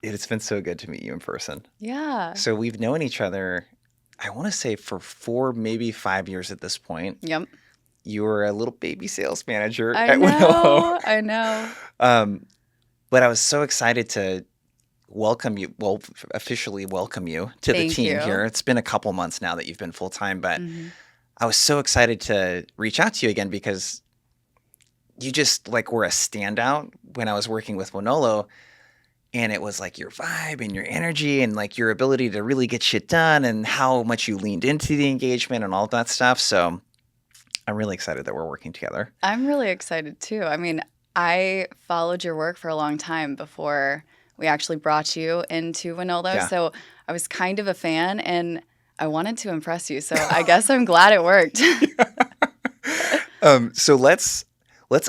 It's been so good to meet you in person. Yeah. So we've known each other, I want to say for 4, maybe 5 years at this point. Yep. You were a little baby sales manager I at Willow. know. I know. um, but I was so excited to welcome you, well, officially welcome you to the Thank team here. you. It's been a couple months now that you've been full time, but Hmm. I was so excited to reach out to you again because you just like were a standout when I was working with Winolo. And it was like your vibe and your energy and like your ability to really get shit done and how much you leaned into the engagement and all of that stuff. So I'm really excited that we're working together. I'm really excited too. I mean, I followed your work for a long time before we actually brought you into Winolo. Yeah. So I was kind of a fan and I wanted to impress you. So I guess I'm glad it worked. So let's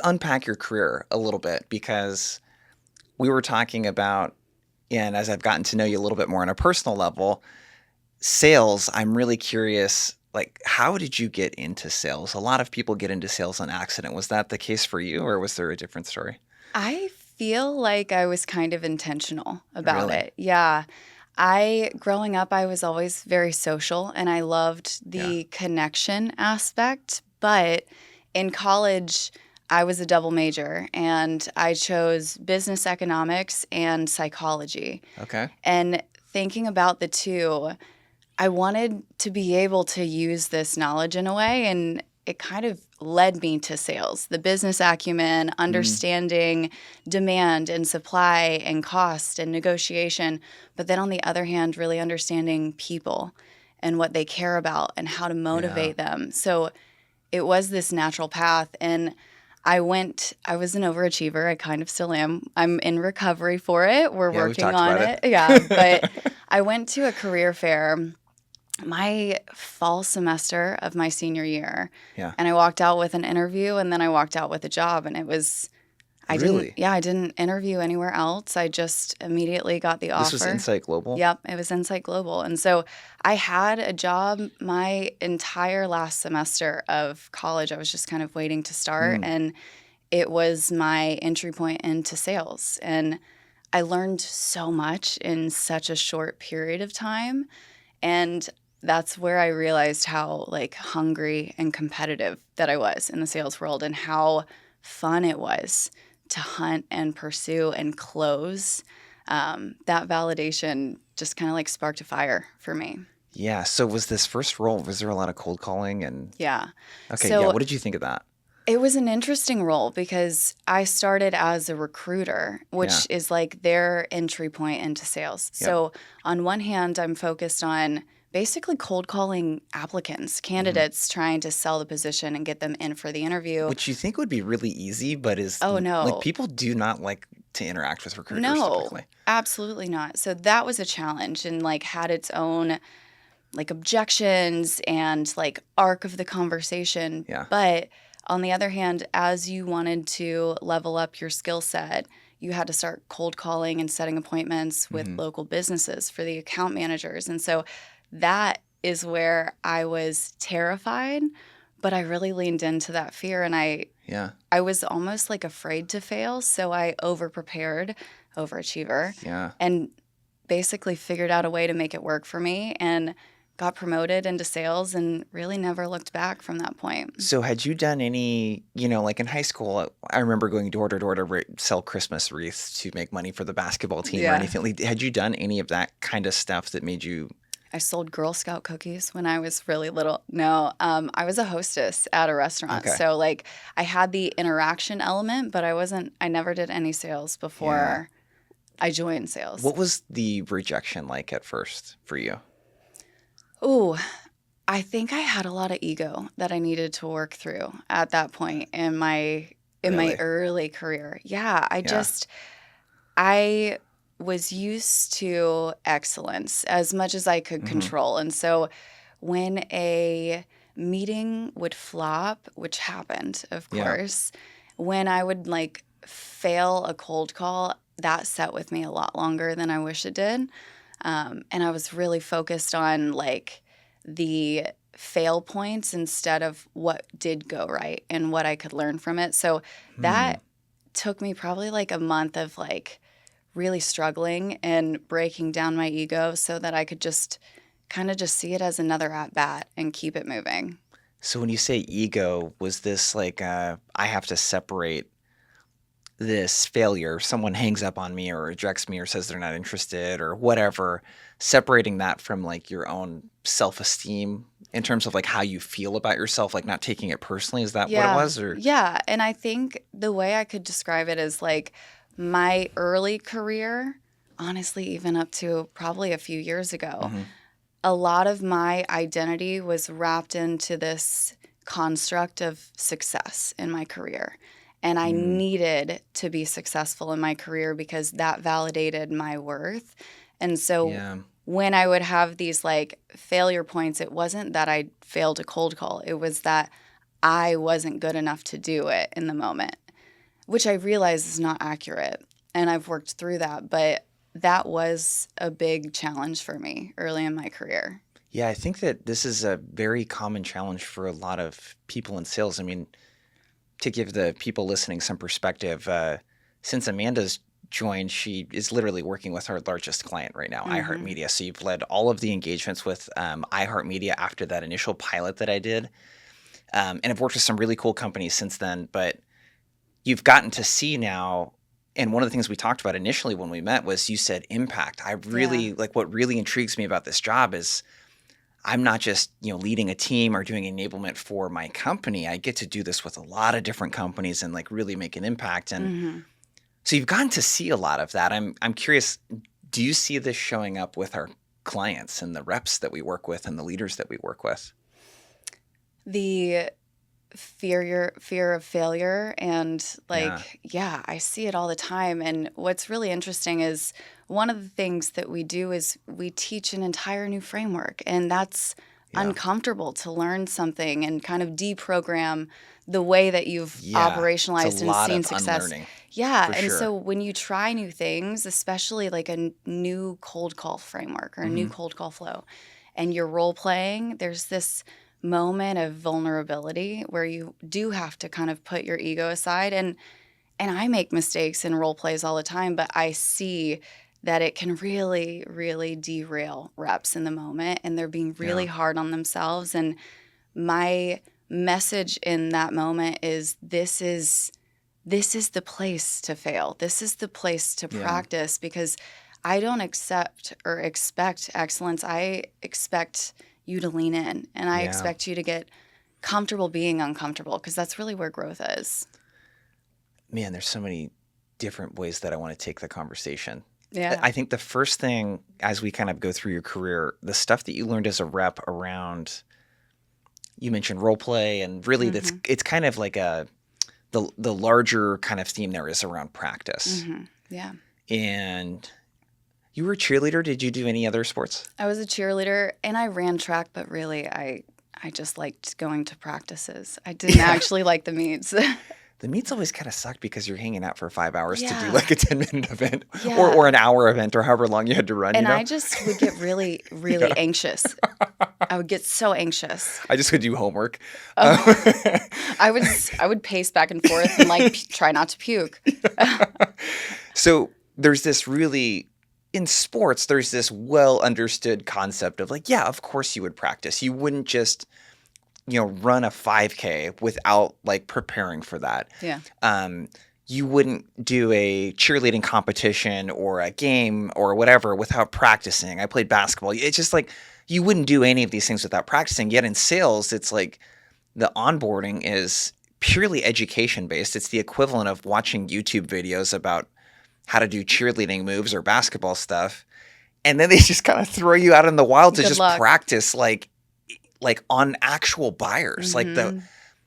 unpack your career a little bit because we were talking about, and as I've gotten to know you a little bit more on a personal level, sales, I'm really curious, like, how did you get into sales? A lot of people get into sales on accident. Was that the case for you, or was there a different story? I feel like I was kind of intentional about Really? it. Yeah. Growing up, I was always very social and I loved Yeah. the connection aspect. But in college, I was a double major and I chose business economics and psychology. Okay. And thinking about the two, I wanted to be able to use this knowledge in a way, and it kind of led me to sales, the business acumen, Mm, understanding demand and supply and cost and negotiation. But then on the other hand, really understanding people and what they care about and how to yeah. motivate them. So it was this natural path. And I was an overachiever. I kind of still am. I'm in recovery for it. We're Yeah, we've working talked on about it. Yeah. But it. I went to a career fair my fall semester of my senior year. Yeah. And I walked out with an interview and then I walked out with a job. And Really? I didn't interview anywhere else. I just immediately got the This was offer. Insight Global? Yep, it was Insight Global. And so I had a job my entire last semester of college. I was just kind of waiting to start. Mm, And it was my entry point into sales. And I learned so much in such a short period of time. And that's where I realized how like hungry and competitive that I was in the sales world and how fun it was to hunt and pursue and close. That validation just kind of like sparked a fire for me. yeah. So was this first role, was there a lot of cold calling and Yeah. okay, yeah, So what did you think of that? it was an interesting role because I started as a recruiter, Yeah. which is like their entry point into sales. Yep. So, on one hand, I'm focused on basically cold calling applicants, Mhm. candidates, trying to sell the position and get them in for the interview. Which you think would be really easy, but is Oh, like no, people do not like to interact with recruiters no, typically. absolutely not. So, that was a challenge and like had its own like objections and like arc of the conversation. Yeah. But on the other hand, as you wanted to level up your skill set, you had to start cold calling and setting appointments with Mhm. local businesses for the account managers. And so that is where I was terrified, but I really leaned into that fear and Yeah. I was almost like afraid to fail, so I over prepared, overachiever, Yeah. and basically figured out a way to make it work for me and got promoted into sales and really never looked back from that point. So had you done any, like in high school, I remember going door to door to sell Christmas wreaths to make money for the basketball team or Yeah. anything. Like, had you done any of that kind of stuff that made you? I sold Girl Scout cookies when I was really little. No, I was a hostess at a restaurant. Okay. So, like, I had the interaction element, but I never did any sales Yeah. before I joined sales. What was the rejection like at first for you? Ooh, I think I had a lot of ego that I needed to work through at that point in my Really? early career. Yeah, Yeah. I was used to excellence as much as I could Hmm. control. And so when a meeting would flop, which happened, of Yeah. course, when I would like fail a cold call, that sat with me a lot longer than I wish it did. And I was really focused on like the fail points instead of what did go right and what I could learn from it. So Hmm. that took me probably like a month of like really struggling and breaking down my ego so that I could just kind of just see it as another at bat and keep it moving. So when you say ego, was this like I have to separate this failure, someone hangs up on me or rejects me or says they're not interested or whatever, separating that from like your own self-esteem in terms of like how you feel about yourself, like not taking it personally? Is that what it Yeah. was? Or Yeah. And I think the way I could describe it is like my early career, honestly, even up to probably a few years ago, Mhm. a lot of my identity was wrapped into this construct of success in my career. And I Mm, needed to be successful in my career because that validated my worth. And so yeah. when I would have these like failure points, it wasn't that I failed a cold call, it was that I wasn't good enough to do it in the moment, which I realize is not accurate. And I've worked through that. But that was a big challenge for me early in my career. Yeah, I think that this is a very common challenge for a lot of people in sales. I mean, to give the people listening some perspective, since Amanda's joined, she is literally working with our largest client right now, Hmm. iHeartMedia. So you've led all of the engagements with iHeartMedia after that initial pilot that I did. And I've worked with some really cool companies since then, but you've gotten to see now. And one of the things we talked about initially when we met was you said impact. I Yeah. really like what really intrigues me about this job is I'm not just, leading a team or doing enablement for my company. I get to do this with a lot of different companies and like really make an impact. And Hmm. so you've gotten to see a lot of that. I'm curious, do you see this showing up with our clients and the reps that we work with and the leaders that we work with? The fear of failure and Yeah. like, yeah, I see it all the time. And what's really interesting is one of the things that we do is we teach an entire new framework, and that's Yeah. uncomfortable to learn something and kind of deprogram the way that you've Yeah. It's a operationalized and lot seen of success. unlearning Yeah, for and sure. so when you try new things, especially like a new cold call framework or a new Hmm. cold call flow, and you're role playing, there's this moment of vulnerability where you do have to kind of put your ego aside. And I make mistakes in role plays all the time, but I see that it can really, really derail reps in the moment, and they're being really Yeah. hard on themselves. And my message in that moment is this is the place to fail. This is the place to Yeah. practice because I don't accept or expect excellence. I expect you to lean in, and I Yeah. expect you to get comfortable being uncomfortable because that's really where growth is. Man, there's so many different ways that I want to take the conversation. Yeah. I think the first thing, as we kind of go through your career, the stuff that you learned as a rep around, you mentioned role play, and really that's Mhm. it's kind of like the larger kind of theme there is around practice. Mhm. Yeah. And you were a cheerleader. Did you do any other sports? I was a cheerleader and I ran track, but really I just liked going to practices. I didn't Yeah. actually like the meets. The meets always kind of sucked because you're hanging out for 5 hours to do Yeah. like a 10-minute event or, Yeah. or an hour event or however long you had to run, And I just would get really, really Yeah. anxious. I would get so anxious. I just would do homework. Oh, I would pace back and forth and like try not to puke. So there's this really, in sports, there's this well understood concept of like, yeah, of course you would practice. You wouldn't just, run a 5K without like preparing for that. Yeah. You wouldn't do a cheerleading competition or a game or whatever without practicing. I played basketball. It's just like you wouldn't do any of these things without practicing. Yet in sales, it's like the onboarding is purely education based. It's the equivalent of watching YouTube videos about how to do cheerleading moves or basketball stuff. And then they just kind of throw you out in the wild to Good just luck. practice like on actual buyers. Like Mhm.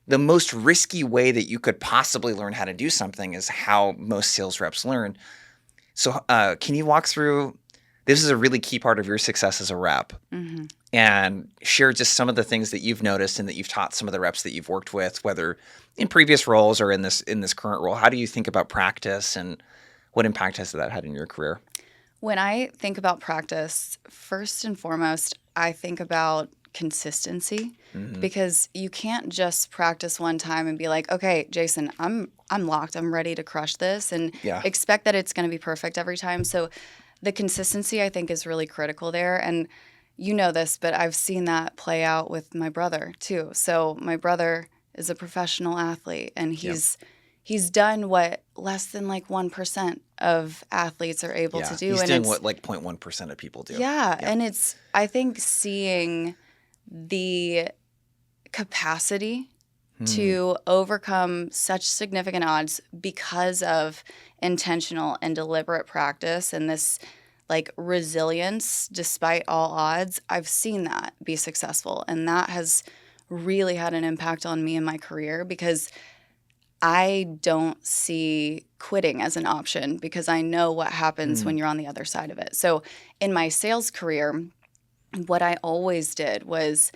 the most risky way that you could possibly learn how to do something is how most sales reps learn. So can you walk through, this is a really key part of your success as a rep, Mhm. and share just some of the things that you've noticed and that you've taught some of the reps that you've worked with, whether in previous roles or in this current role. How do you think about practice and what impact has that had in your career? When I think about practice, first and foremost, I think about consistency, Hmm. because you can't just practice one time and be like, okay, Jason, I'm locked. I'm ready to crush this and Yeah. expect that it's going to be perfect every time. So the consistency, I think, is really critical there. And you know this, but I've seen that play out with my brother too. So my brother is a professional athlete, and Yep. he's done what less than like 1% of athletes are able to Yeah. do. He's And doing it's, what like 0.1% of people do. yeah. Yep. And it's, I think, seeing the capacity to overcome such significant odds because of intentional and deliberate practice and this like resilience despite all odds. I've seen that be successful, and that has really had an impact on me in my career, because I don't see quitting as an option, because I know what happens when you're on the other side of it. So in my sales career, what I always did was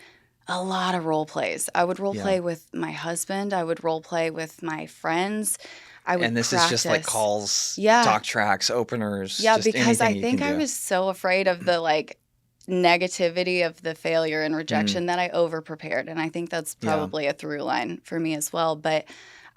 a lot of role plays. I would role Yeah. play with my husband. I would role play with my friends. I would And this is just like practice. calls, Yeah. talk tracks, openers, Yeah, just because I anything you can think I do. was so afraid of the like negativity of the failure and rejection that I over prepared. And I think that's Yeah. probably a through line for me as well. But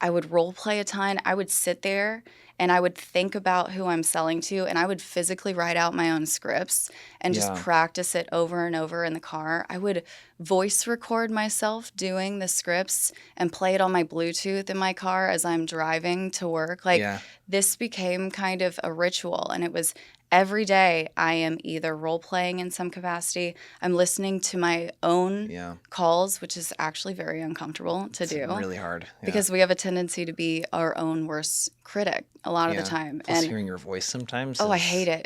I would role play a ton. I would sit there and I would think about who I'm selling to, and I would physically write out my own scripts and just Yeah. practice it over and over in the car. I would voice record myself doing the scripts and play it on my Bluetooth in my car as I'm driving to work. Like, Yeah. this became kind of a ritual, and it was every day I am either role playing in some capacity, I'm listening to my own Yeah. calls, which is actually very uncomfortable to It's do, really hard. Yeah. because we have a tendency to be our own worst critic a lot of the Yeah. time. Plus And hearing your voice sometimes I is hate it.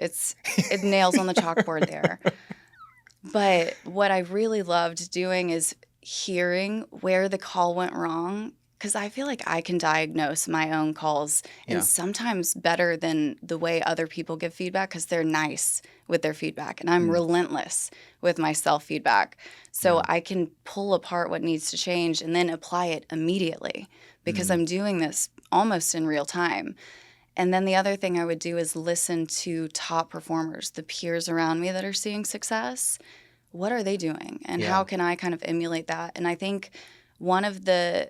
It nails on the chalkboard there. But what I really loved doing is hearing where the call went wrong, because I feel like I can diagnose my own calls, and Yeah. sometimes better than the way other people give feedback, because they're nice with their feedback, and I'm relentless with my self-feedback. So Yeah. I can pull apart what needs to change and then apply it immediately, because I'm doing this almost in real time. And then the other thing I would do is listen to top performers, the peers around me that are seeing success. What are they doing? And Yeah. how can I kind of emulate that? And I think one of the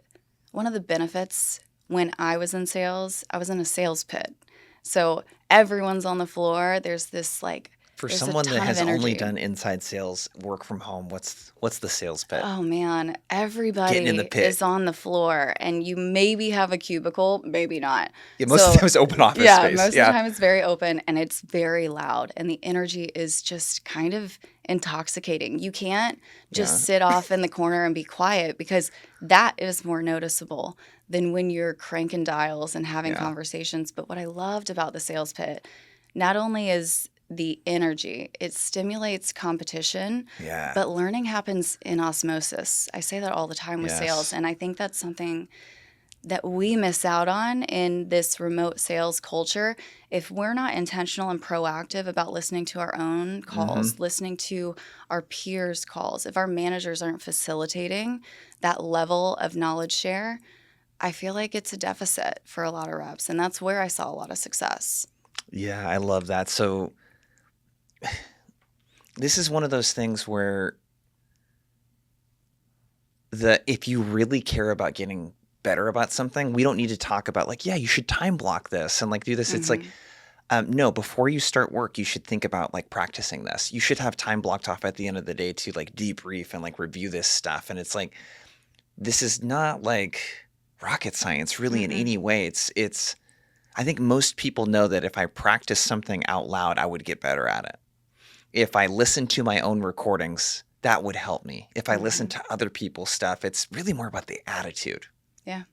benefits when I was in sales, I was in a sales pit. So everyone's on the floor. There's this like For there's a someone that ton of has only energy. done inside sales, work from home, what's the sales pit? Oh man, Getting in everybody the pit. is on the floor, and you maybe have a cubicle, maybe not. Yeah, most of the time it's open office Yeah, space. most of the Yeah. time it's very open and it's very loud, and the energy is just kind of intoxicating. You can't just Yeah. sit off in the corner and be quiet, because that is more noticeable than when you're cranking dials and having Yeah. conversations. But what I loved about the sales pit, not only is the energy, it stimulates competition, Yeah. but learning happens in osmosis. I say that all the time with sales, Yes. and I think that's something that we miss out on in this remote sales culture. If we're not intentional and proactive about listening to our own calls, listening to our peers' calls, if our managers aren't facilitating that level of knowledge share, I feel like it's a deficit for a lot of reps, and that's where I saw a lot of success. Yeah, I love that. So this is one of those things where if you really care about getting better about something, we don't need to talk about like, yeah, you should time block this and like do this. It's like, no, before you start work, you should think about like practicing this. You should have time blocked off at the end of the day to like debrief and like review this stuff. And it's like, this is not like rocket science really in any way. It's, I think most people know that if I practice something out loud, I would get better at it. If I listen to my own recordings, that would help me. If I listen to other people's stuff, it's really more about the attitude. Yeah.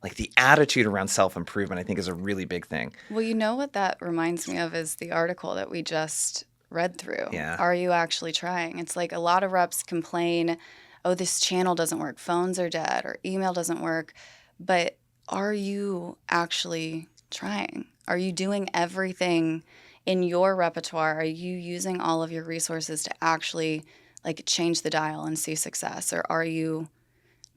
Like the attitude around self-improvement, I think, is a really big thing. Well, you know what that reminds me of is the article that we just read through. Yeah. Are you actually trying? It's like a lot of reps complain, oh, this channel doesn't work, phones are dead, or email doesn't work. But are you actually trying? Are you doing everything in your repertoire? Are you using all of your resources to actually like change the dial and see success? Or are you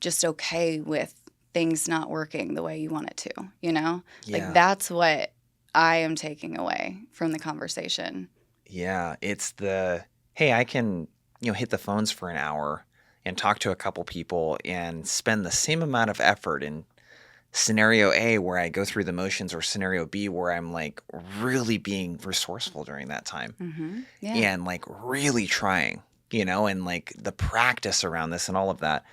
just okay with things not working the way you want it to, you know? Yeah. Like that's what I am taking away from the conversation. Yeah, it's the, hey, I can hit the phones for an hour and talk to a couple people and spend the same amount of effort in scenario A where I go through the motions or scenario B where I'm like really being resourceful during that time Yeah. and like really trying, and like the practice around this and all of that.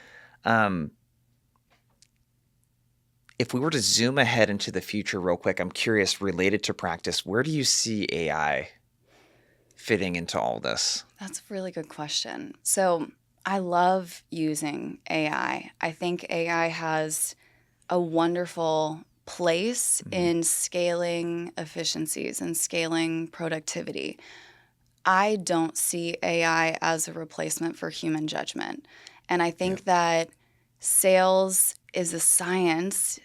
If we were to zoom ahead into the future real quick, I'm curious, related to practice, where do you see AI fitting into all this? That's a really good question. So I love using AI. I think AI has a wonderful place in scaling efficiencies and scaling productivity. I don't see AI as a replacement for human judgment. And I think that sales is a science.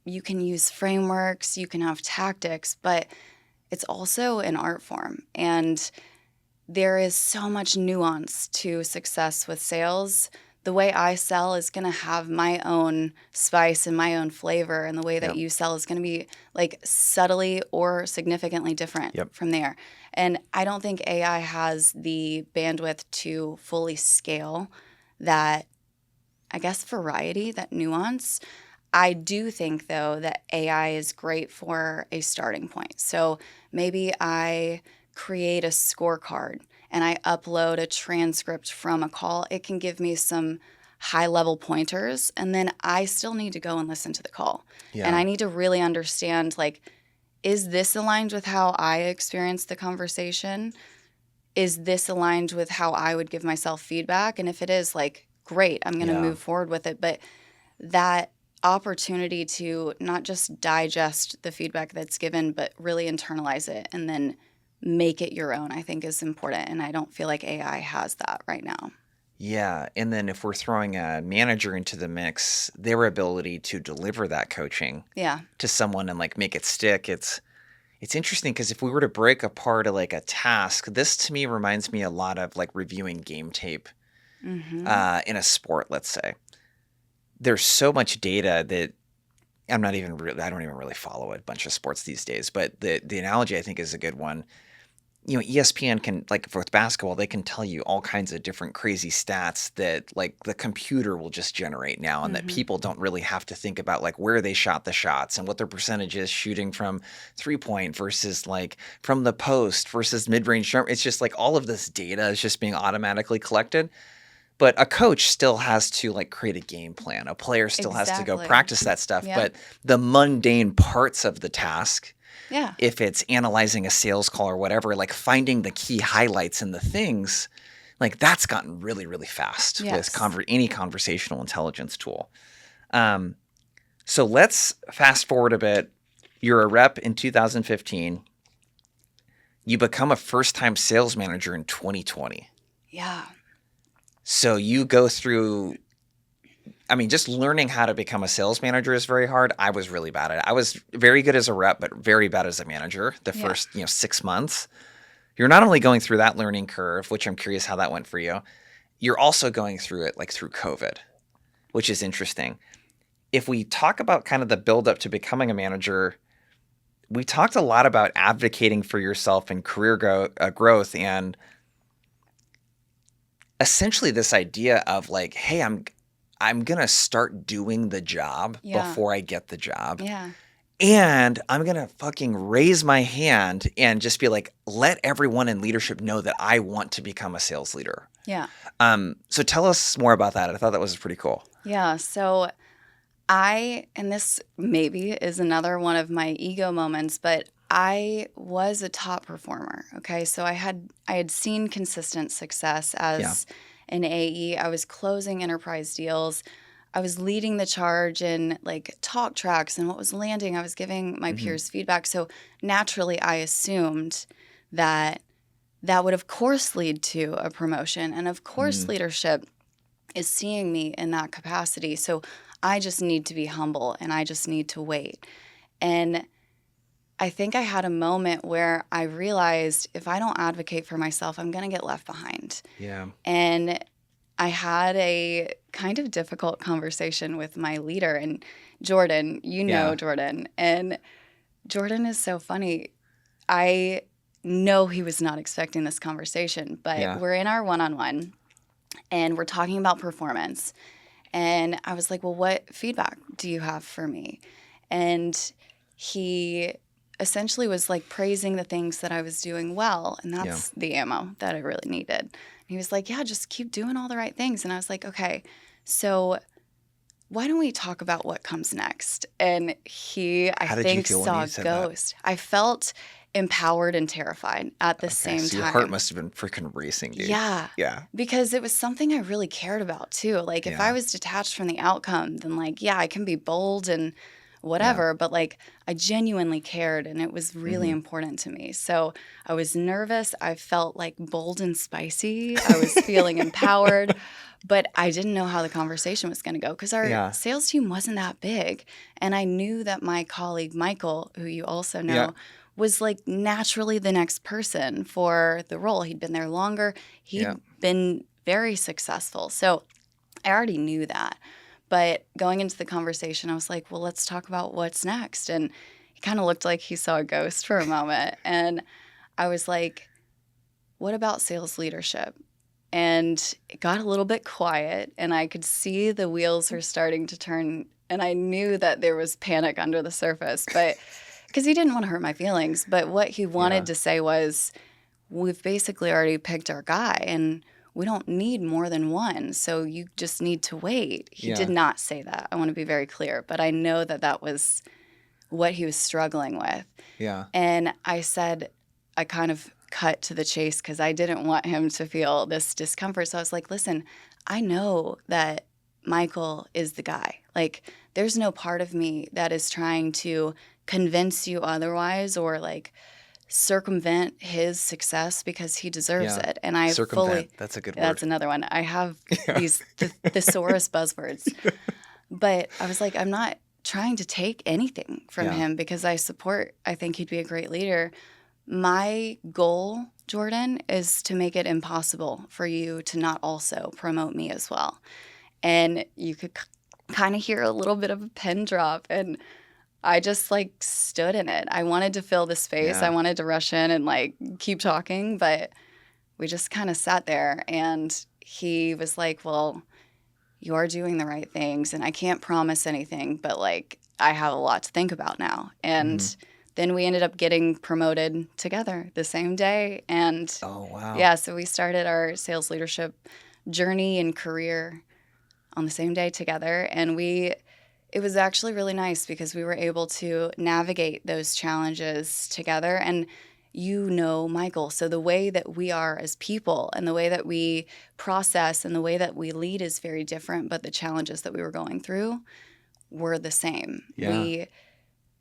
You can use frameworks, you can have tactics, but it's also an art form. And there is so much nuance to success with sales. The way I sell is going to have my own spice and my own flavor, and the way that Yep. you sell is going to be like subtly or significantly different Yep. from there. And I don't think AI has the bandwidth to fully scale that, I guess, variety, that nuance. I do think, though, that AI is great for a starting point. So maybe I create a scorecard and I upload a transcript from a call. It can give me some high-level pointers, and then I still need to go and listen to the call. And Yeah. I need to really understand, like, is this aligned with how I experienced the conversation? Is this aligned with how I would give myself feedback? And if it is, like, great, I'm going to Yeah. move forward with it. But that opportunity to not just digest the feedback that's given, but really internalize it and then make it your own, I think is important. And I don't feel like AI has that right now. Yeah. And then if we're throwing a manager into the mix, their ability to deliver that coaching Yeah. to someone and like make it stick, it's interesting because if we were to break apart like a task, this to me reminds me a lot of like reviewing game tape Mm-hmm. in a sport, let's say. There's so much data that I don't even really follow a bunch of sports these days, but the analogy I think is a good one. ESPN can, like with basketball, they can tell you all kinds of different crazy stats that like the computer will just generate now, and that people don't really have to think about like where they shot the shots and what their percentage is shooting from 3-point versus like from the post versus mid-range jump. It's just like all of this data is just being automatically collected. But a coach still has to like create a game plan. A player still has to go Exactly. practice that stuff. Yeah. But the mundane parts of the task, Yeah. if it's analyzing a sales call or whatever, like finding the key highlights and the things, like that's gotten really, really fast Yes. with any conversational intelligence tool. So let's fast forward a bit. You're a rep in 2015. You become a first-time sales manager in 2020. Yeah. So you go through, just learning how to become a sales manager is very hard. I was really bad at it. I was very good as a rep, but very bad as a manager the first, 6 months. You're not only going through that learning curve, which I'm curious how that went for you. You're also going through it like through COVID, which is interesting. If we talk about kind of the buildup to becoming a manager, we talked a lot about advocating for yourself and career growth, and essentially this idea of like, hey, I'm going to start doing the job before I get the job. Yeah. And I'm going to fucking raise my hand and just be like, let everyone in leadership know that I want to become a sales leader. Yeah. So tell us more about that. I thought that was pretty cool. Yeah. So and this maybe is another one of my ego moments, but I was a top performer. Okay. So I had seen consistent success as an AE. I was closing enterprise deals. I was leading the charge in like talk tracks and what was landing. I was giving my peers feedback. So naturally, I assumed that would, of course, lead to a promotion. And of course, leadership is seeing me in that capacity. So I just need to be humble and I just need to wait. And I think I had a moment where I realized if I don't advocate for myself, I'm going to get left behind. Yeah. And I had a kind of difficult conversation with my leader, and Jordan, Jordan. And Jordan is so funny. I know he was not expecting this conversation, but we're in our one-on-one. and we're talking about performance. And I was like, well, what feedback do you have for me? And he essentially was like praising the things that I was doing well. And Yeah. that's the ammo that I really needed. And he was like, yeah, just keep doing all the right things. And I was like, okay, so why don't we talk about what comes next? And he, I How did you think, feel when saw he a said that? ghost. I felt empowered and terrified at the Okay, same so your heart time. must have been freaking racing, dude. Yeah. Yeah. Because it was something I really cared about too. Like if I Yeah. was detached from the outcome, then like, yeah, I can be bold and Yeah. whatever, but like I genuinely cared and it was really Mhm. important to me. So I was nervous. I felt like bold and spicy. I was feeling empowered, but I didn't know how the conversation was going to go because our Yeah. sales team wasn't that big. And I knew that my colleague, Michael, who you also Yeah. know, was like naturally the next person for the role. He'd been there longer. Yeah. He'd been very successful. So I already knew that. But going into the conversation, I was like, well, let's talk about what's next. And he kind of looked like he saw a ghost for a moment. And I was like, what about sales leadership? And it got a little bit quiet, and I could see the wheels were starting to turn. And I knew that there was panic under the surface, but because he didn't want to hurt my feelings. But what he wanted Yeah. to say was, we've basically already picked our guy and we don't need more than one. So you just need to wait. He did Yeah. not say that. I want to be very clear, but I know that that was what he was struggling with. Yeah. And I said, I kind of cut to the chase because I didn't want him to feel this discomfort. So I was like, listen, I know that Michael is the guy. Like, there's no part of me that is trying to convince you otherwise or like circumvent his success because he deserves Yeah. it. And I fully, Circumvent. That's a good that's word. another one. I have Yeah. these thesaurus buzzwords. But I was like, I'm not trying to take anything from Yeah. him because I think he'd be a great leader. My goal, Jordan, is to make it impossible for you to not also promote me as well. And you could kind of hear a little bit of a pin drop. And I just like stood in it. I wanted to fill the space. I Yeah. wanted to rush in and like keep talking, but we just kind of sat there and he was like, well, you are doing the right things and I can't promise anything, but like I have a lot to think about now. And Mhm. then we ended up getting promoted together the same day. And Oh, wow. yeah, so we started our sales leadership journey and career on the same day together. And it was actually really nice because we were able to navigate those challenges together. And you know, Michael, so the way that we are as people and the way that we process and the way that we lead is very different, but the challenges that we were going through were the same. Yeah.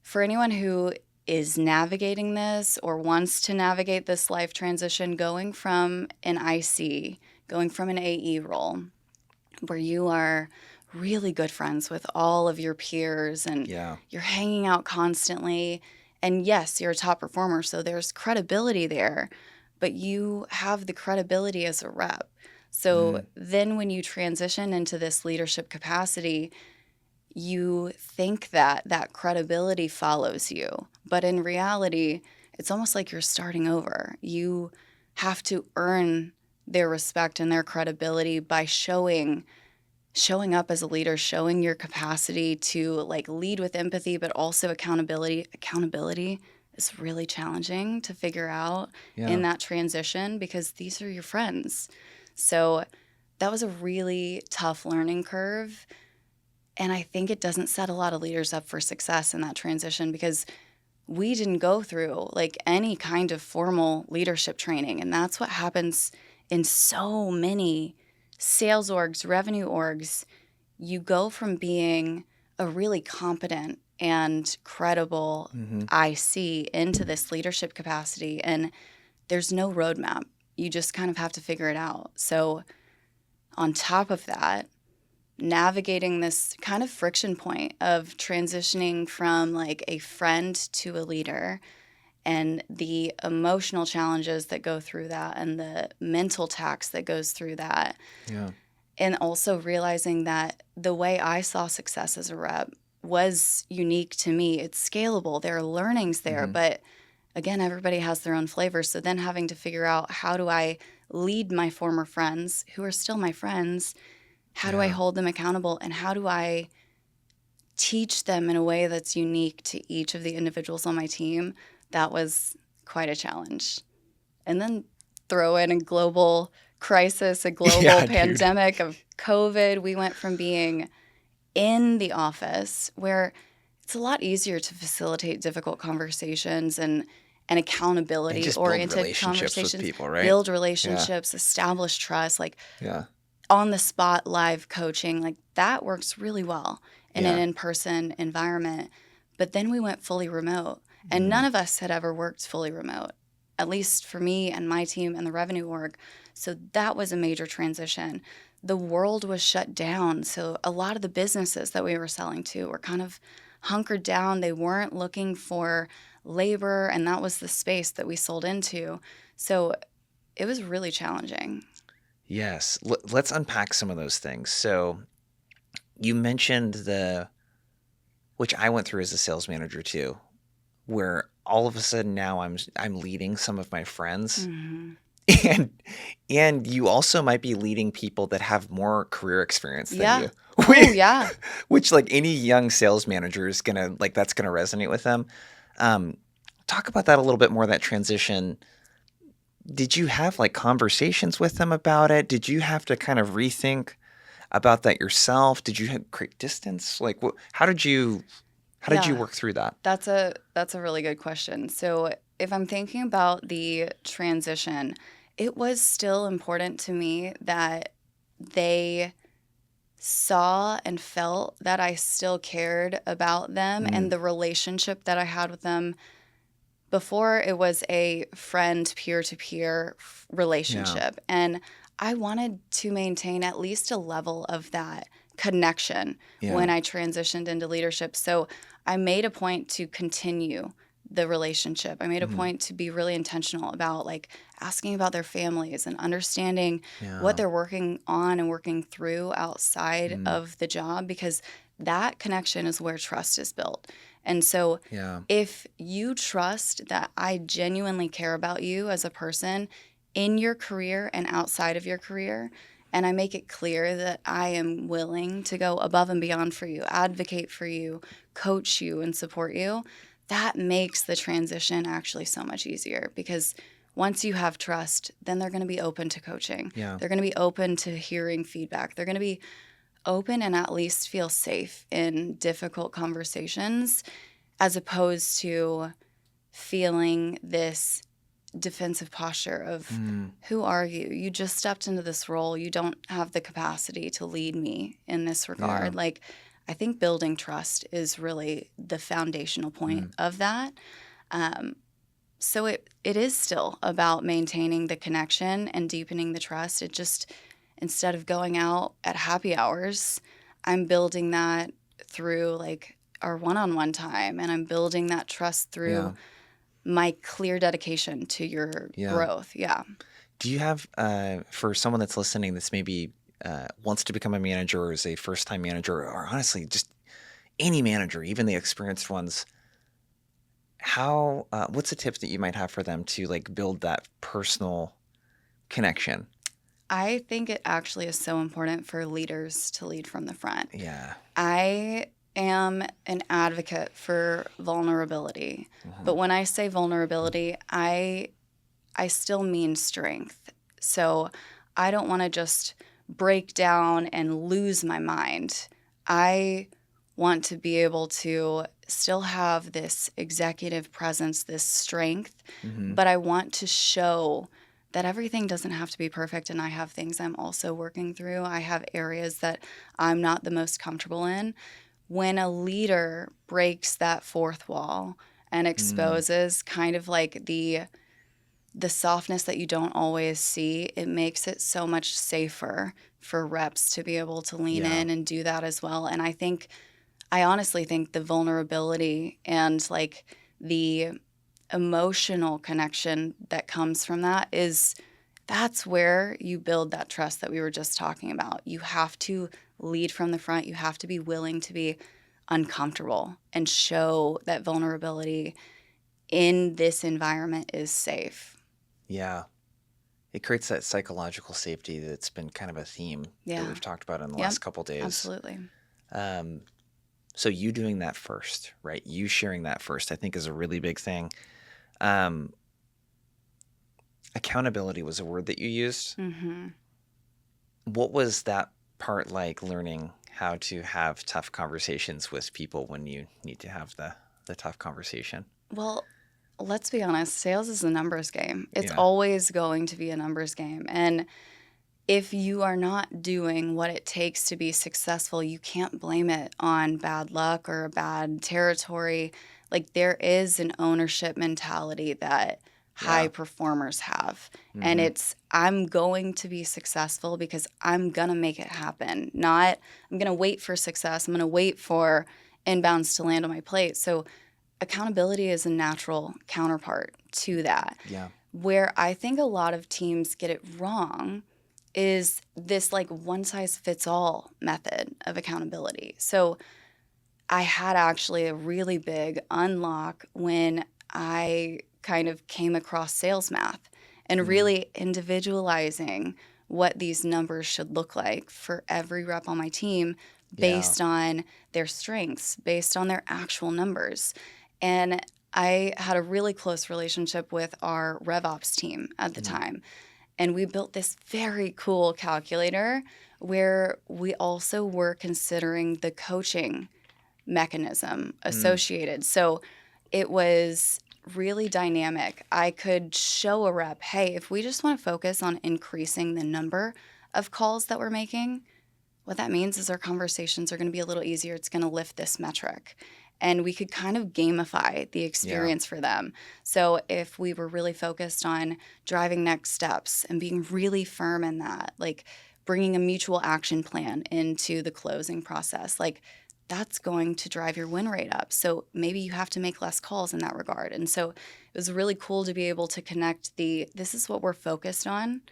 For anyone who is navigating this or wants to navigate this life transition, going from an IC, going from an AE role, where you are really good friends with all of your peers and Yeah. you're hanging out constantly. And yes, you're a top performer, so there's credibility there, but you have the credibility as a rep. So Mm. then when you transition into this leadership capacity, you think that that credibility follows you. But in reality, it's almost like you're starting over. You have to earn their respect and their credibility by showing up as a leader, showing your capacity to like lead with empathy, but also accountability. Accountability is really challenging to figure out in Yeah. that transition because these are your friends. So that was a really tough learning curve. And I think it doesn't set a lot of leaders up for success in that transition because we didn't go through like any kind of formal leadership training. And that's what happens in so many sales orgs, revenue orgs. You go from being a really competent and credible Mhm. IC into this leadership capacity, and there's no roadmap. You just kind of have to figure it out. So, on top of that, navigating this kind of friction point of transitioning from like a friend to a leader and the emotional challenges that go through that and the mental tax that goes through that. Yeah. And also realizing that the way I saw success as a rep was unique to me. It's scalable. There are learnings there, Mhm. but again, everybody has their own flavor. So then having to figure out, how do I lead my former friends who are still my friends? How do I Yeah. hold them accountable? And how do I teach them in a way that's unique to each of the individuals on my team? That was quite a challenge. And then throw in a global crisis, a global Yeah, dude. pandemic of COVID. We went from being in the office, where it's a lot easier to facilitate difficult conversations and And accountability just build oriented relationships with conversations, people, right? build Yeah. relationships, establish trust, like Yeah. on the spot live coaching, like that works really well in an Yeah. in-person environment. But then we went fully remote, and none Mm. of us had ever worked fully remote, at least for me and my team and the revenue org. So that was a major transition. The world was shut down. So a lot of the businesses that we were selling to were kind of hunkered down. They weren't looking for labor, and that was the space that we sold into. So it was really challenging. Yes. Let's unpack some of those things. So you mentioned which I went through as a sales manager too, where all of a sudden now I'm leading some of my friends, Hmm. and you also might be leading people that have more career experience than Yeah. you. Oh, yeah. Which like any young sales manager is gonna like that's gonna resonate with them. Um, Talk about that a little bit more, that transition. Did you have like conversations with them about it? Did you have to kind of rethink about that yourself? Did you create distance? Like, how did you Yeah. work through that? That's a really good question. So if I'm thinking about the transition, it was still important to me that they saw and felt that I still cared about them and Mm, the relationship that I had with them. Before, it was a friend peer-to-peer yeah, relationship, and I wanted to maintain at least a level of that connection yeah, when I transitioned into leadership. So I made a point to continue the relationship. I made a mhm, point to be really intentional about like asking about their families and understanding what yeah, they're working on and working through outside mm, of the job, because that connection is where trust is built. And so yeah, if you trust that I genuinely care about you as a person in your career and outside of your career, and I make it clear that I am willing to go above and beyond for you, advocate for you, coach you, and support you, that makes the transition actually so much easier, because once you have trust, then they're going to be open to coaching. yeah, They're going to be open to hearing feedback. They're going to be open and at least feel safe in difficult conversations, as opposed to feeling this defensive posture of, mm, who are you? You just stepped into this role. You don't have the capacity to lead me in this yeah, regard. Like, I think building trust is really the foundational point mm, of that. Um, so it is still about maintaining the connection and deepening the trust. It just, instead of going out at happy hours, I'm building that through like our one-on-one time, and I'm building that trust through yeah, my clear dedication to your yeah. growth. Yeah. Do you have, for someone that's listening that's maybe wants to become a manager or is a first time manager, or honestly just any manager, even the experienced ones, what's a tip that you might have for them to like build that personal connection? I think it actually is so important for leaders to lead from the front. Yeah. I am an advocate for vulnerability, Hmm. but when I say vulnerability, I still mean strength. So I don't want to just break down and lose my mind. I want to be able to still have this executive presence, this strength, Hmm. but I want to show that everything doesn't have to be perfect, and I have things I'm also working through. I have areas that I'm not the most comfortable in. When a leader breaks that fourth wall and Mm, exposes kind of like the softness that you don't always see, it makes it so much safer for reps to be able to lean yeah. in and do that as well. And I honestly think the vulnerability and like the emotional connection that comes from that's where you build that trust that we were just talking about. You have to lead from the front. You have to be willing to be uncomfortable and show that vulnerability in this environment is safe. Yeah. It creates that psychological safety that's been kind of a theme that Yeah. we've talked about in the Yep. last couple days. Absolutely. So you doing that first, right? You sharing that first, I think is a really big thing. Um, accountability was a word that you used. Mm-hmm. What was that part like, learning how to have tough conversations with people when you need to have the tough conversation? Well, let's be honest, sales is a numbers game. It's Yeah. always going to be a numbers game. And if you are not doing what it takes to be successful, you can't blame it on bad luck or a bad territory. Like, there is an ownership mentality that high Yeah. performers have. And Mhm. it's, I'm going to be successful because I'm going to make it happen. Not, I'm going to wait for success. I'm going to wait for inbounds to land on my plate. So accountability is a natural counterpart to that. Yeah. Where I think a lot of teams get it wrong is this like one size fits all method of accountability. So I had actually a really big unlock when I kind of came across sales math and Mm. really individualizing what these numbers should look like for every rep on my team Yeah. based on their strengths, based on their actual numbers. And I had a really close relationship with our RevOps team at the Mhm. time. And we built this very cool calculator where we also were considering the coaching mechanism associated. So it was really dynamic. I could show a rep, hey, if we just want to focus on increasing the number of calls that we're making, what that means is our conversations are going to be a little easier. It's going to lift this metric. And we could kind of gamify the experience for them. So if we were really focused on driving next steps and being really firm in that, like bringing a mutual action plan into the closing process, like that's going to drive your win rate up. So maybe you have to make less calls in that regard. And so it was really cool to be able to connect this is what we're focused on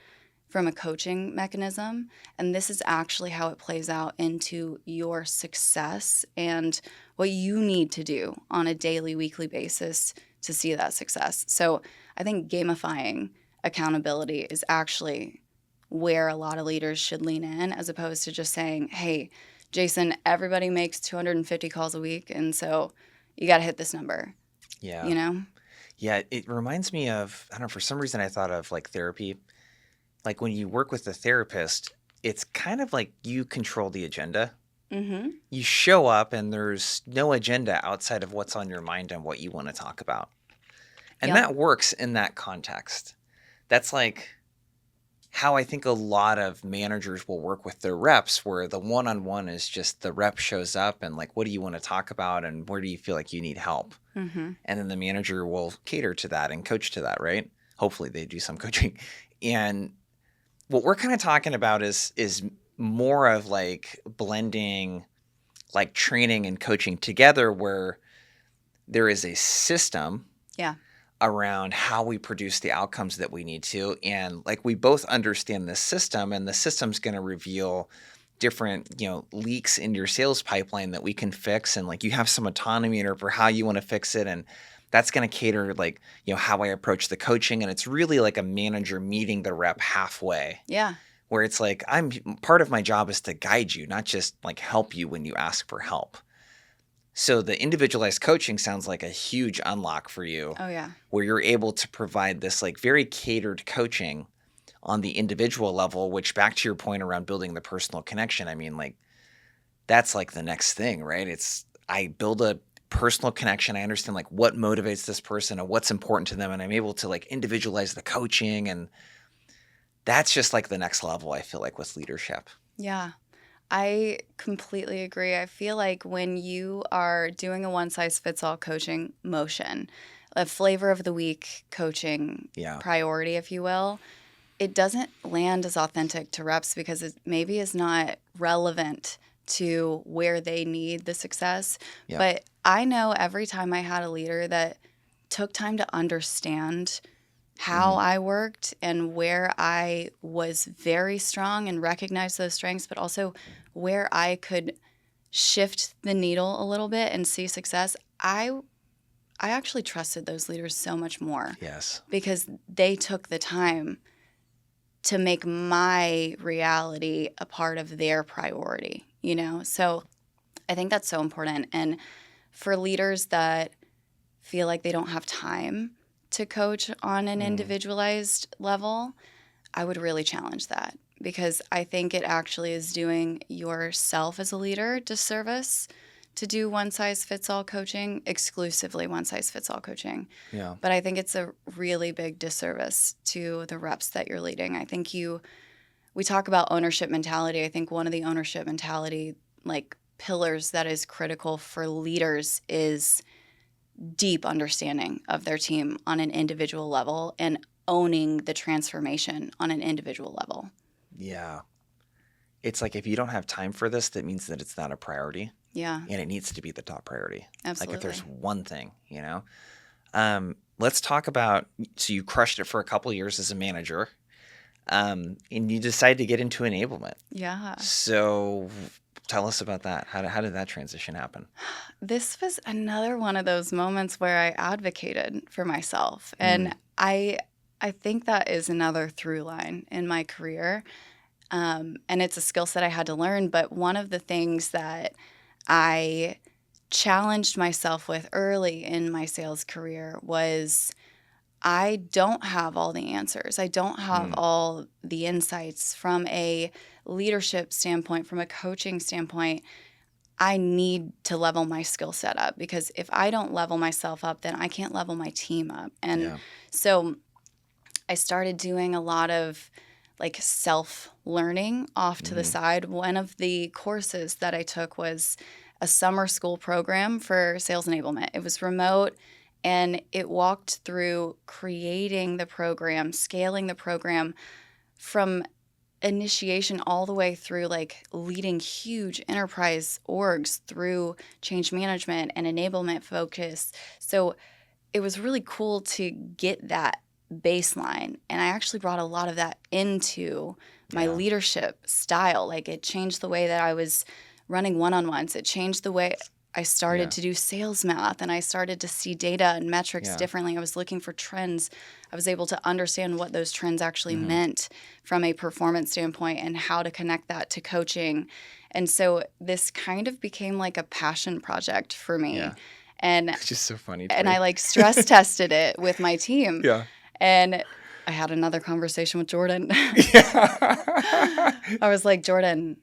from a coaching mechanism. And this is actually how it plays out into your success and what you need to do on a daily, weekly basis to see that success. So I think gamifying accountability is actually where a lot of leaders should lean in, as opposed to just saying, hey, Jason, everybody makes 250 calls a week. And so you got to hit this number, Yeah. you know? Yeah. It reminds me of, I don't know, for some reason I thought of like therapy. Like when you work with a therapist, it's kind of like you control the agenda. Mm-hmm. You show up and there's no agenda outside of what's on your mind and what you want to talk about. And Yep. that works in that context. That's like how I think a lot of managers will work with their reps, where the one-on-one is just the rep shows up and like, what do you want to talk about and where do you feel like you need help? Mm-hmm. And then the manager will cater to that and coach to that, right? Hopefully they do some coaching. And what we're kind of talking about is more of like blending like training and coaching together, where there is a system Yeah. around how we produce the outcomes that we need to. And like we both understand the system, and the system's going to reveal different, leaks in your sales pipeline that we can fix. And like you have some autonomy over how you want to fix it. And that's going to cater like, how I approach the coaching. And it's really like a manager meeting the rep halfway. Yeah. Where it's like, part of my job is to guide you, not just like help you when you ask for help. So the individualized coaching sounds like a huge unlock for you, Oh, yeah. where you're able to provide this like very catered coaching on the individual level, which, back to your point around building the personal connection, I mean, like that's like the next thing, right? It's, I build a personal connection. I understand like what motivates this person and what's important to them. And I'm able to like individualize the coaching, and that's just like the next level, I feel like, with leadership. Yeah. I completely agree. I feel like when you are doing a one size fits all coaching motion, a flavor of the week coaching Yeah. priority, if you will, it doesn't land as authentic to reps because it maybe is not relevant to where they need the success. Yeah. But I know every time I had a leader that took time to understand how I worked and where I was very strong and recognize those strengths, but also where I could shift the needle a little bit and see success, I I actually trusted those leaders so much more Yes. because they took the time to make my reality a part of their priority, you know? So I think that's so important. And for leaders that feel like they don't have time to coach on an individualized level, I would really challenge that because I think it actually is doing yourself as a leader disservice to do one-size-fits-all coaching, exclusively one-size-fits-all coaching. Yeah. But I think it's a really big disservice to the reps that you're leading. I think we talk about ownership mentality. I think one of the ownership mentality like pillars that is critical for leaders is deep understanding of their team on an individual level and owning the transformation on an individual level. Yeah. It's like if you don't have time for this, that means that it's not a priority. Yeah, And it needs to be the top priority. absolutely. Like if there's one thing, let's talk about, so you crushed it for a couple of years as a manager, and you decided to get into enablement. Yeah. So tell us about that. How did that transition happen? This was another one of those moments where I advocated for myself. And I think that is another through line in my career. And it's a skill set I had to learn. But one of the things that I challenged myself with early in my sales career was I don't have all the answers. I don't have all the insights from a leadership standpoint, from a coaching standpoint. I need to level my skill set up because if I don't level myself up, then I can't level my team up. And so I started doing a lot of like self-learning off to the side. One of the courses that I took was a summer school program for sales enablement. It was remote and it walked through creating the program, scaling the program from initiation all the way through like leading huge enterprise orgs through change management and enablement focus. So it was really cool to get that baseline. And I actually brought a lot of that into my leadership style. Like it changed the way that I was running one-on-ones. It changed the way I started to do sales math and I started to see data and metrics differently. I was looking for trends. I was able to understand what those trends actually meant from a performance standpoint and how to connect that to coaching. And so this kind of became like a passion project for me. Yeah. And It's just so funny. and I like stress tested it with my team. Yeah. And I had another conversation with Jordan. Yeah. I was like, Jordan,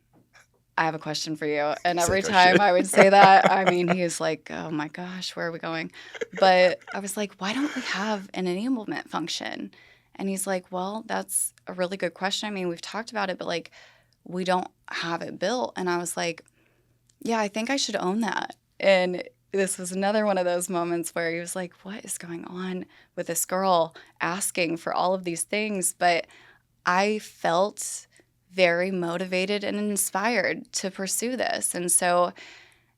I have a question for you. And every like, oh, time shit. I would say that, I mean, he was like, oh my gosh, where are we going? But I was like, why don't we have an enablement function? And he's like, well, that's a really good question. I mean, we've talked about it, but like, we don't have it built. And I was like, yeah, I think I should own that. And this was another one of those moments where he was like, what is going on with this girl asking for all of these things? But I felt very motivated and inspired to pursue this. And so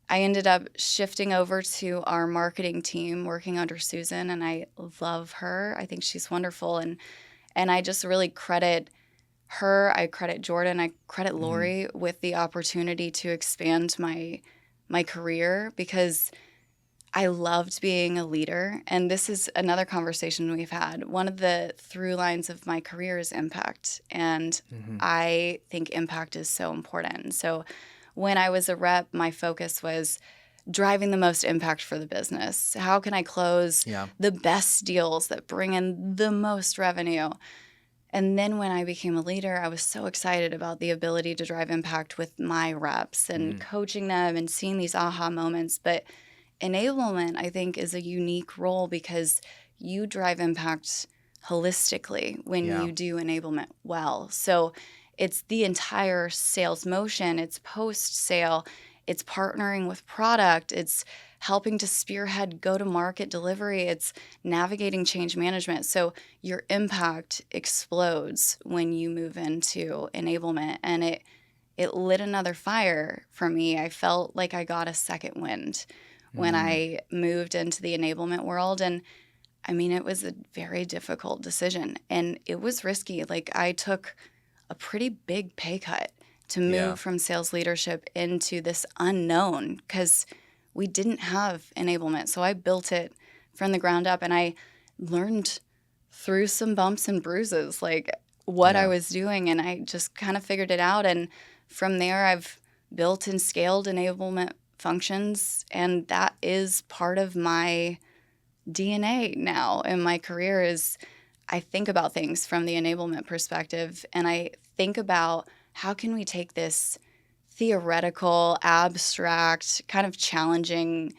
I ended up shifting over to our marketing team working under Susan, and I love her. I think she's wonderful. And I just really credit her. I credit Jordan. I credit Lori with the opportunity to expand my career because I loved being a leader. And this is another conversation we've had. One of the through lines of my career is impact. And I think impact is so important. So when I was a rep, my focus was driving the most impact for the business. How can I close the best deals that bring in the most revenue? And then when I became a leader, I was so excited about the ability to drive impact with my reps and coaching them and seeing these aha moments. But enablement, I think, is a unique role because you drive impact holistically when you do enablement well. So it's the entire sales motion, it's post-sale, it's partnering with product, it's helping to spearhead go-to-market delivery, it's navigating change management. So your impact explodes when you move into enablement, and it lit another fire for me. I felt like I got a second wind when I moved into the enablement world. And I mean, it was a very difficult decision and it was risky. Like I took a pretty big pay cut to move from sales leadership into this unknown because we didn't have enablement. So I built it from the ground up. And I learned through some bumps and bruises, like what I was doing. And I just kind of figured it out. And from there, I've built and scaled enablement functions. And that is part of my DNA now in my career is I think about things from the enablement perspective. And I think about how can we take this theoretical, abstract, kind of challenging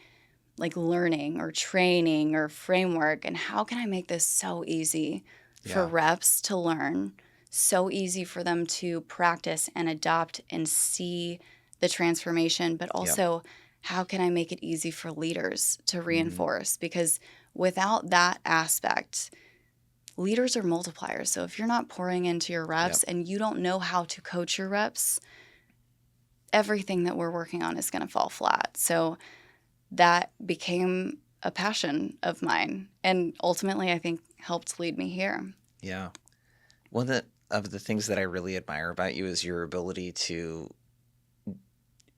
like learning or training or framework, and how can I make this so easy for reps to learn, so easy for them to practice and adopt and see the transformation, but also how can I make it easy for leaders to reinforce? Because without that aspect, leaders are multipliers. So if you're not pouring into your reps and you don't know how to coach your reps, everything that we're working on is going to fall flat. So that became a passion of mine and ultimately I think helped lead me here. Yeah. One of the things that I really admire about you is your ability to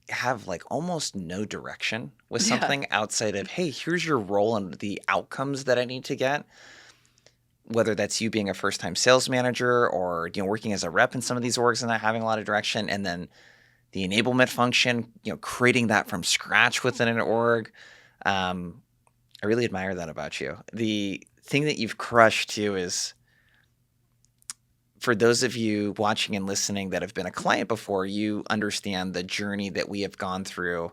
have like almost no direction with something outside of, hey, here's your role and the outcomes that I need to get. Whether that's you being a first-time sales manager or, working as a rep in some of these orgs and not having a lot of direction, and then the enablement function, creating that from scratch within an org. I really admire that about you. The thing that you've crushed too is, for those of you watching and listening that have been a client before, you understand the journey that we have gone through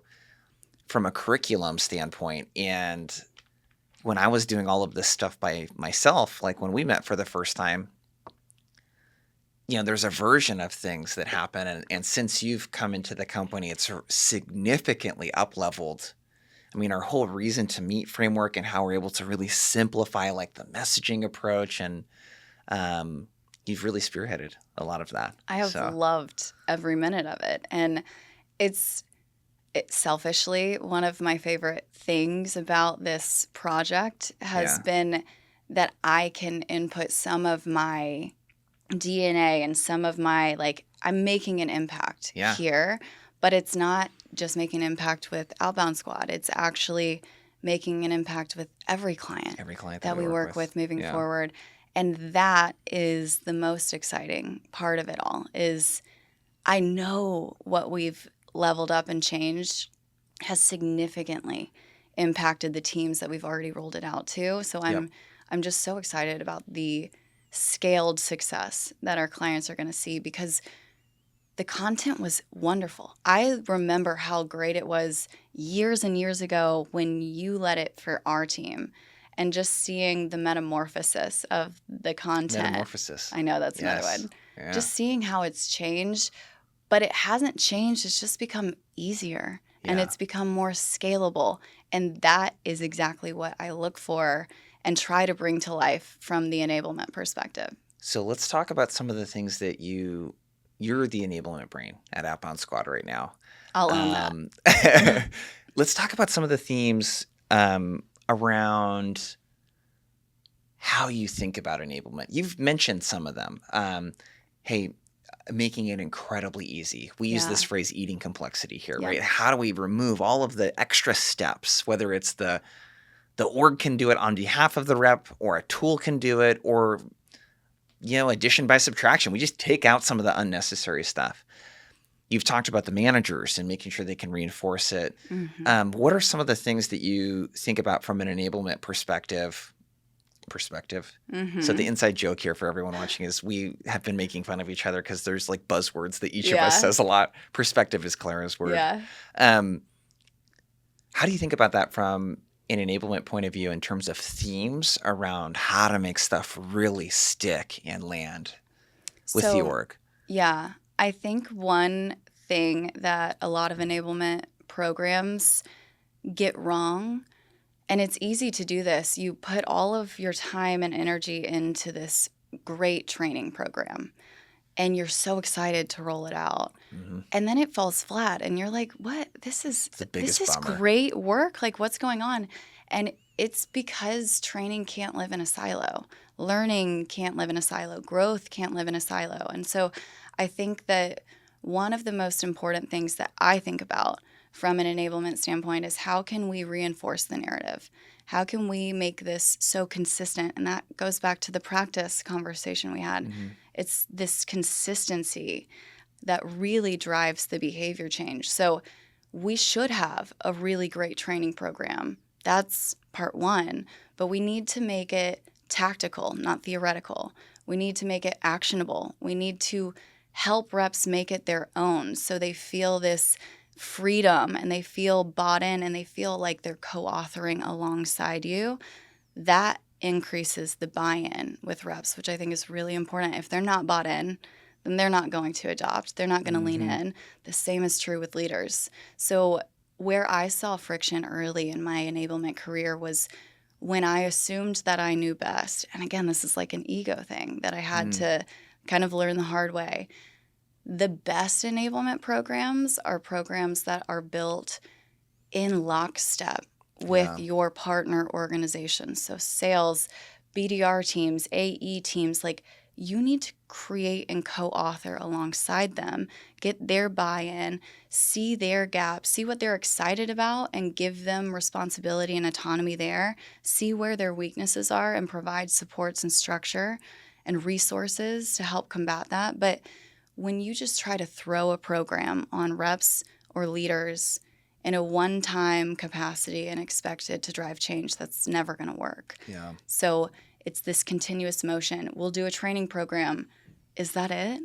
from a curriculum standpoint. And when I was doing all of this stuff by myself, like when we met for the first time, there's a version of things that happen. And since you've come into the company, it's significantly up-leveled. I mean, our whole reason to meet framework and how we're able to really simplify like the messaging approach. And you've really spearheaded a lot of that. I have loved every minute of it. And it's selfishly, one of my favorite things about this project has been that I can input some of my DNA and some of my, like, I'm making an impact here, but it's not just making an impact with Outbound Squad. It's actually making an impact with every client that we work with moving forward. And that is the most exciting part of it all is I know what we've leveled up and changed has significantly impacted the teams that we've already rolled it out to. So I'm just so excited about the scaled success that our clients are going to see because the content was wonderful. I remember how great it was years and years ago when you led it for our team and just seeing the metamorphosis of the content. Metamorphosis. I know that's another one. Yeah. Just seeing how it's changed, but it hasn't changed. It's just become easier and it's become more scalable. And that is exactly what I look for and try to bring to life from the enablement perspective. So let's talk about some of the things that you're the enablement brain at Outbound Squad right now. I'll own that. Let's talk about some of the themes around how you think about enablement. You've mentioned some of them. Hey, making it incredibly easy. We use this phrase eating complexity here, right? How do we remove all of the extra steps, whether it's the org can do it on behalf of the rep or a tool can do it or, addition by subtraction. We just take out some of the unnecessary stuff. You've talked about the managers and making sure they can reinforce it. Mm-hmm. What are some of the things that you think about from an enablement perspective? Mm-hmm. So the inside joke here for everyone watching is we have been making fun of each other because there's like buzzwords that each of us says a lot. Perspective is Clara's word. Yeah. How do you think about that from an enablement point of view in terms of themes around how to make stuff really stick and land with the org? Yeah. I think one thing that a lot of enablement programs get wrong, and it's easy to do this, you put all of your time and energy into this great training program, and you're so excited to roll it out. Mm-hmm. And then it falls flat, and you're like, what? This is bummer. Great work. Like, what's going on? And it's because training can't live in a silo. Learning can't live in a silo. Growth can't live in a silo. And so I think that one of the most important things that I think about from an enablement standpoint is how can we reinforce the narrative? How can we make this so consistent? And that goes back to the practice conversation we had. Mm-hmm. It's this consistency that really drives the behavior change. So we should have a really great training program. That's part one, but we need to make it tactical, not theoretical. We need to make it actionable. We need to help reps make it their own so they feel this freedom and they feel bought in and they feel like they're co-authoring alongside you. That increases the buy-in with reps, which I think is really important. If they're not bought in, then they're not going to adopt. They're not going to lean in. The same is true with leaders. So where I saw friction early in my enablement career was when I assumed that I knew best. And again, this is like an ego thing that I had to kind of learn the hard way. The best enablement programs are programs that are built in lockstep with your partner organizations. So sales, BDR teams, AE teams, like you need to create and co-author alongside them, get their buy-in, see their gaps, see what they're excited about and give them responsibility and autonomy there, see where their weaknesses are and provide supports and structure and resources to help combat that. But when you just try to throw a program on reps or leaders in a one-time capacity and expect it to drive change, that's never going to work. Yeah. So it's this continuous motion. We'll do a training program. Is that it?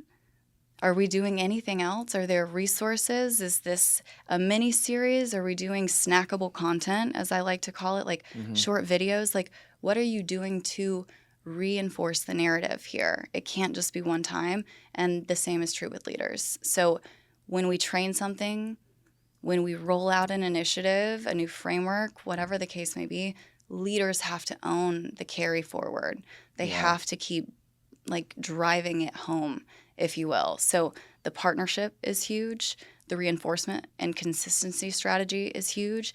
Are we doing anything else? Are there resources? Is this a mini series? Are we doing snackable content, as I like to call it, like short videos? Like, what are you doing to reinforce the narrative here? It can't just be one time. And the same is true with leaders. So when we train something, when we roll out an initiative, a new framework, whatever the case may be, leaders have to own the carry forward. They have to keep like driving it home, if you will. So the partnership is huge. The reinforcement and consistency strategy is huge.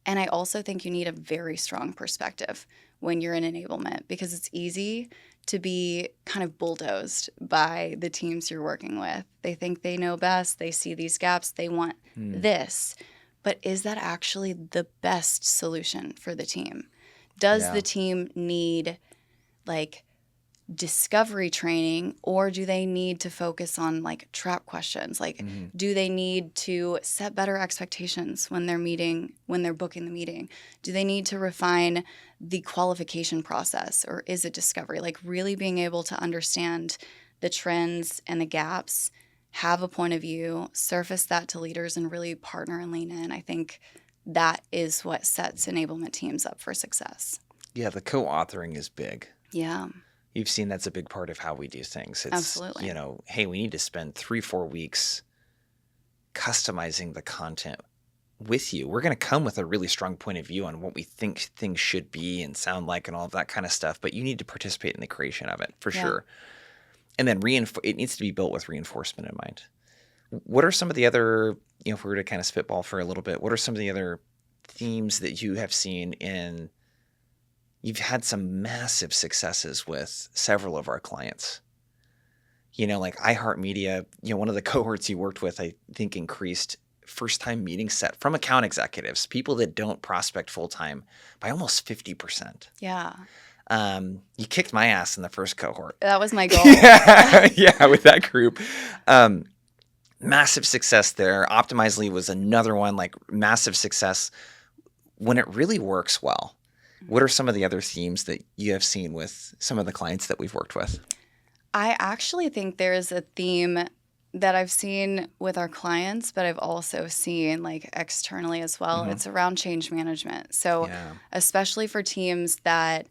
And I also think you need a very strong perspective when you're in enablement because it's easy to be kind of bulldozed by the teams you're working with. They think they know best. They see these gaps. They want this. But is that actually the best solution for the team? Does the team need like discovery training or do they need to focus on like trap questions? Like do they need to set better expectations when they're booking the meeting? Do they need to refine the qualification process or is it discovery? Like really being able to understand the trends and the gaps, have a point of view, surface that to leaders and really partner and lean in. I think that is what sets enablement teams up for success. Yeah, the co-authoring is big. Yeah. You've seen that's a big part of how we do things. It's, Absolutely. Hey, we need to spend 3-4 weeks customizing the content with you. We're going to come with a really strong point of view on what we think things should be and sound like and all of that kind of stuff, but you need to participate in the creation of it for sure. And then it needs to be built with reinforcement in mind. What are some of the other, if we were to kind of spitball for a little bit, what are some of the other themes that you have seen you've had some massive successes with several of our clients? Like iHeartMedia, one of the cohorts you worked with, I think increased first-time meeting set from account executives, people that don't prospect full-time, by almost 50%. Yeah. You kicked my ass in the first cohort. That was my goal. Yeah, with that group. Massive success there. Optimizely was another one, like massive success when it really works well. What are some of the other themes that you have seen with some of the clients that we've worked with? I actually think there's a theme that I've seen with our clients, but I've also seen like externally as well. It's around change management. So especially for teams that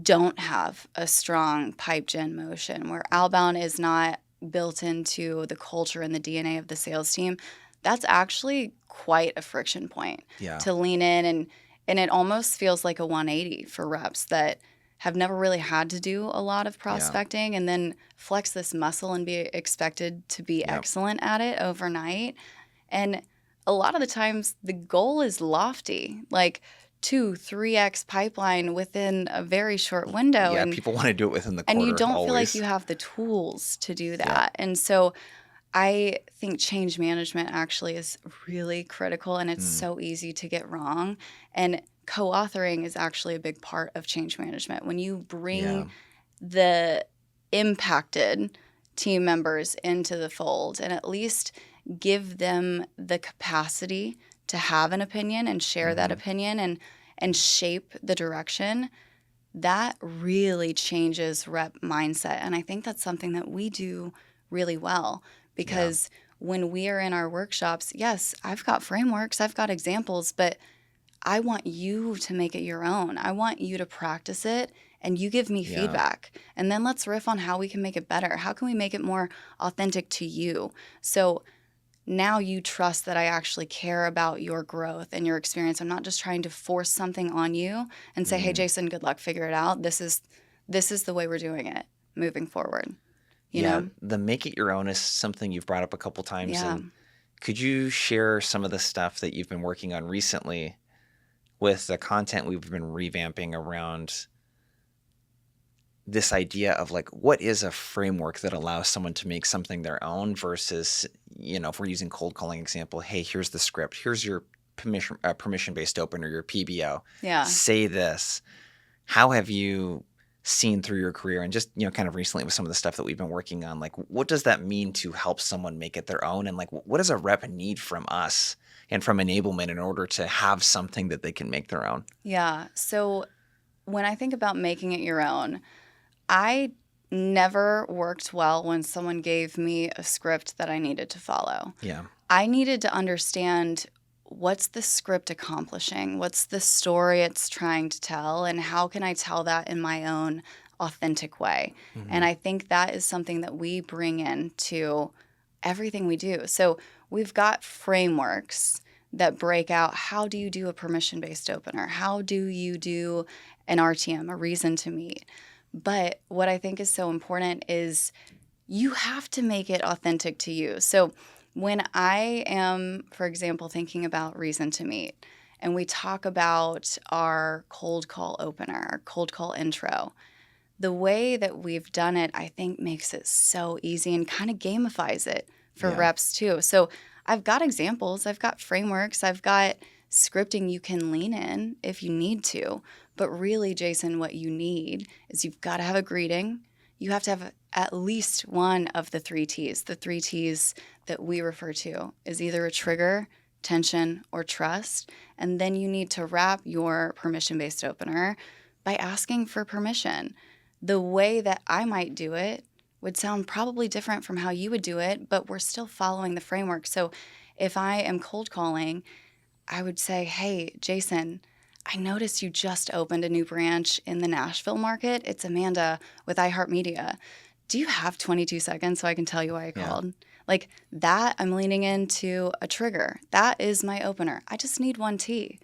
don't have a strong pipe gen motion, where outbound is not built into the culture and the DNA of the sales team, that's actually quite a friction point to lean in. And it almost feels like a 180 for reps that have never really had to do a lot of prospecting and then flex this muscle and be expected to be excellent at it overnight. And a lot of the times the goal is lofty, like 2-3x pipeline within a very short window. Yeah, people want to do it within the quarter. And you don't always feel like you have the tools to do that. And so I think change management actually is really critical, and it's Mm, so easy to get wrong. And co-authoring is actually a big part of change management. When you yeah. bring the impacted team members into the fold and at least give them the capacity to have an opinion and share that Hmm. opinion and shape the direction, that really changes rep mindset. And I think that's something that we do really well Yeah. because when we are in our workshops, yes, I've got frameworks, I've got examples, but I want you to make it your own. I want you to practice it and you give me Yeah. feedback. And then let's riff on how we can make it better. How can we make it more authentic to you? So now you trust that I actually care about your growth and your experience. I'm not just trying to force something on you and say, "Hey Mm. Jason, good luck, figure it out. This is the way we're doing it moving forward." You Yeah. know? The make it your own is something you've brought up a couple times. Yeah. And could you share some of the stuff that you've been working on recently with the content we've been revamping around this idea of like what is a framework that allows someone to make something their own versus, if we're using cold calling example, hey, here's the script, here's your permission based opener, your PBO, Yeah. say this. How have you seen through your career and just kind of recently with some of the stuff that we've been working on, like what does that mean to help someone make it their own, and like what does a rep need from us and from enablement in order to have something that they can make their own? Yeah. So when I think about making it your own, I never worked well when someone gave me a script that I needed to follow. Yeah. I needed to understand what's the script accomplishing? What's the story it's trying to tell? And how can I tell that in my own authentic way? Hmm. And I think that is something that we bring into everything we do. So we've got frameworks that break out how do you do a permission based opener? How do you do an RTM, a reason to meet? But what I think is so important is you have to make it authentic to you. So when I am, for example, thinking about reason to meet, and we talk about our cold call opener, our cold call intro, the way that we've done it, I think makes it so easy and kind of gamifies it for Yeah. reps too. So I've got examples, I've got frameworks, I've got scripting you can lean in if you need to. But really, Jason, what you need is you've got to have a greeting. You have to have at least one of the three T's. The three T's that we refer to is either a trigger, tension, or trust. And then you need to wrap your permission based opener by asking for permission. The way that I might do it would sound probably different from how you would do it, but we're still following the framework. So if I am cold calling, I would say, "Hey, Jason, I noticed you just opened a new branch in the Nashville market. It's Amanda with iHeartMedia. Do you have 22 seconds so I can tell you why I Yeah. called?" Like that, I'm leaning into a trigger. That is my opener. I just need one T.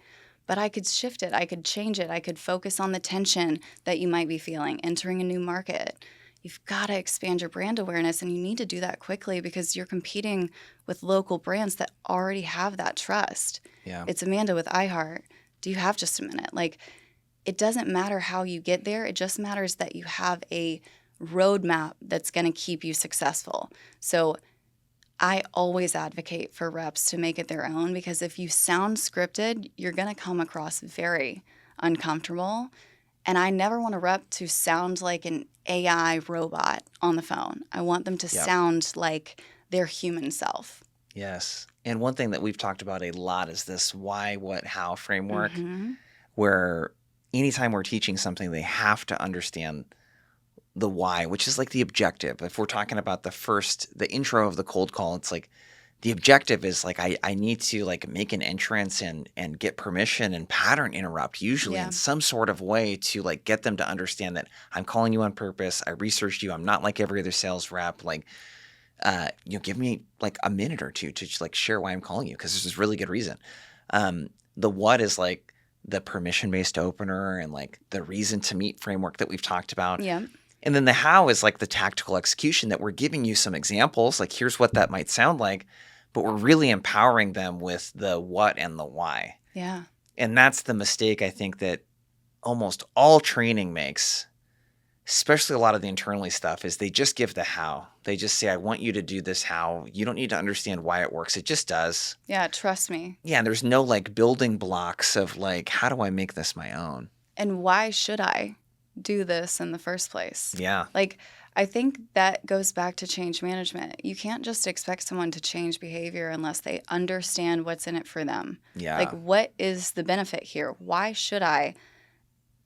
But I could shift it. I could change it. I could focus on the tension that you might be feeling entering a new market. You've got to expand your brand awareness, and you need to do that quickly because you're competing with local brands that already have that trust. Yeah. It's Amanda with iHeart. Do you have just a minute? Like, it doesn't matter how you get there. It just matters that you have a roadmap that's going to keep you successful. So I always advocate for reps to make it their own because if you sound scripted, you're going to come across very uncomfortable. And I never want a rep to sound like an AI robot on the phone. I want them to Yeah. sound like their human self. Yes. And one thing that we've talked about a lot is this why, what, how framework, Mm-hmm. where anytime we're teaching something, they have to understand the why, which is like the objective. If we're talking about the intro of the cold call, it's like the objective is like I need to like make an entrance and get permission and pattern interrupt usually Yeah. in some sort of way to like get them to understand that I'm calling you on purpose. I researched you. I'm not like every other sales rep. Like give me like a minute or two to just like share why I'm calling you because there's this really good reason. The what is like the permission based opener and like the reason to meet framework that we've talked about. Yeah. And then the how is like the tactical execution that we're giving you some examples, like here's what that might sound like, but we're really empowering them with the what and the why. Yeah. And that's the mistake I think that almost all training makes, especially a lot of the internally stuff, is they just give the how. They just say, I want you to do this how. You don't need to understand why it works. It just does. Yeah, trust me. Yeah, and there's no like building blocks of like, how do I make this my own? And why should I do this in the first place? Yeah. Like, I think that goes back to change management. You can't just expect someone to change behavior unless they understand what's in it for them. Yeah. Like, what is the benefit here? Why should I